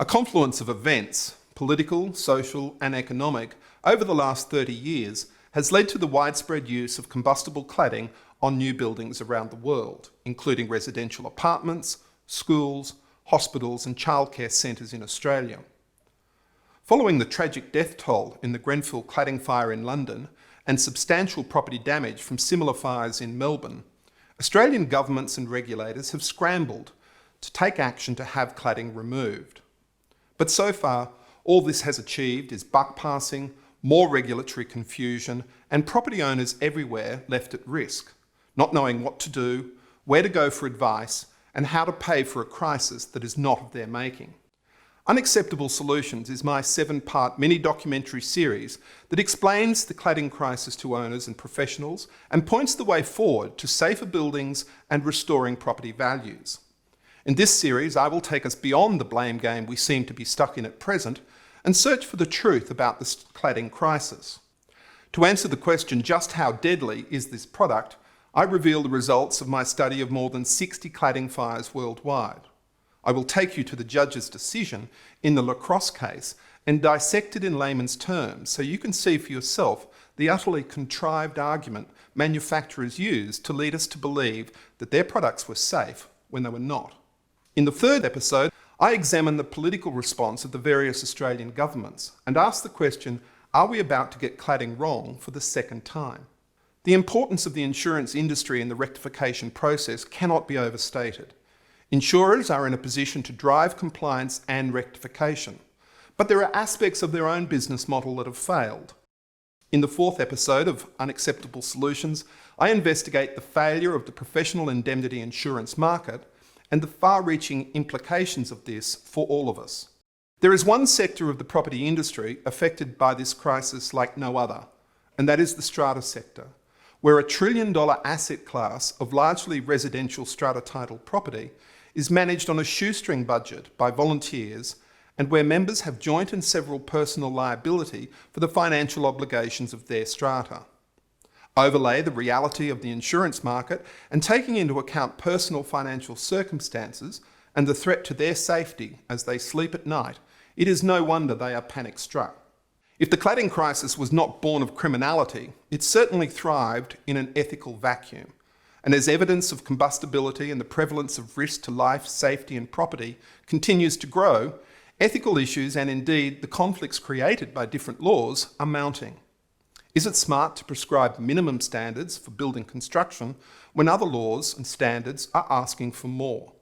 A confluence of events, political, social and economic, over the last 30 years has led to the widespread use of combustible cladding on new buildings around the world, including residential apartments, schools, hospitals and childcare centres in Australia. Following the tragic death toll in the Grenfell cladding fire in London and substantial property damage from similar fires in Melbourne, Australian governments and regulators have scrambled to take action to have cladding removed. But so far, all this has achieved is buck passing, more regulatory confusion, and property owners everywhere left at risk, not knowing what to do, where to go for advice, and how to pay for a crisis that is not of their making. Unacceptable Solutions is my 7-part mini-documentary series that explains the cladding crisis to owners and professionals and points the way forward to safer buildings and restoring property values. In this series, I will take us beyond the blame game we seem to be stuck in at present and search for the truth about the cladding crisis. To answer the question, just how deadly is this product, I reveal the results of my study of more than 60 cladding fires worldwide. I will take you to the judge's decision in the La Crosse case and dissect it in layman's terms so you can see for yourself the utterly contrived argument manufacturers use to lead us to believe that their products were safe when they were not. In the third episode, I examine the political response of the various Australian governments and ask the question, are we about to get cladding wrong for the second time? The importance of the insurance industry in the rectification process cannot be overstated. Insurers are in a position to drive compliance and rectification, but there are aspects of their own business model that have failed. In the fourth episode of Unacceptable Solutions, I investigate the failure of the professional indemnity insurance market and the far-reaching implications of this for all of us. There is one sector of the property industry affected by this crisis like no other, and that is the strata sector, where a $1 trillion asset class of largely residential strata titled property is managed on a shoestring budget by volunteers and where members have joint and several personal liability for the financial obligations of their strata. Overlay the reality of the insurance market and taking into account personal financial circumstances and the threat to their safety as they sleep at night, it is no wonder they are panic-struck. If the cladding crisis was not born of criminality, it certainly thrived in an ethical vacuum. And as evidence of combustibility and the prevalence of risk to life, safety and property continues to grow, ethical issues and indeed the conflicts created by different laws are mounting. Is it smart to prescribe minimum standards for building construction when other laws and standards are asking for more?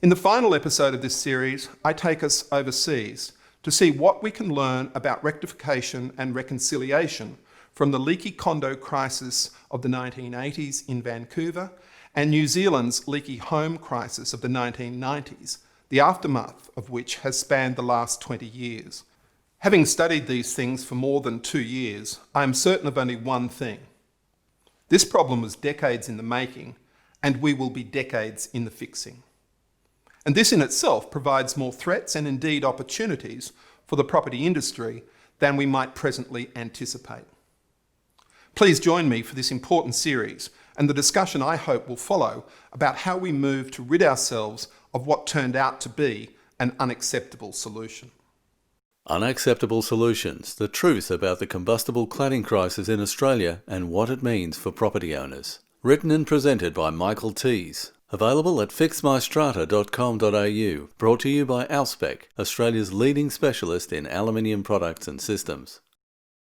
In the final episode of this series, I take us overseas to see what we can learn about rectification and reconciliation from the leaky condo crisis of the 1980s in Vancouver and New Zealand's leaky home crisis of the 1990s, the aftermath of which has spanned the last 20 years. Having studied these things for more than 2 years, I am certain of only one thing. This problem was decades in the making, and we will be decades in the fixing. And this in itself provides more threats and indeed opportunities for the property industry than we might presently anticipate. Please join me for this important series and the discussion I hope will follow about how we move to rid ourselves of what turned out to be an unacceptable solution. Unacceptable Solutions, the truth about the combustible cladding crisis in Australia and what it means for property owners. Written and presented by Michael Tees. Available at fixmystrata.com.au. Brought to you by Alspec, Australia's leading specialist in aluminium products and systems.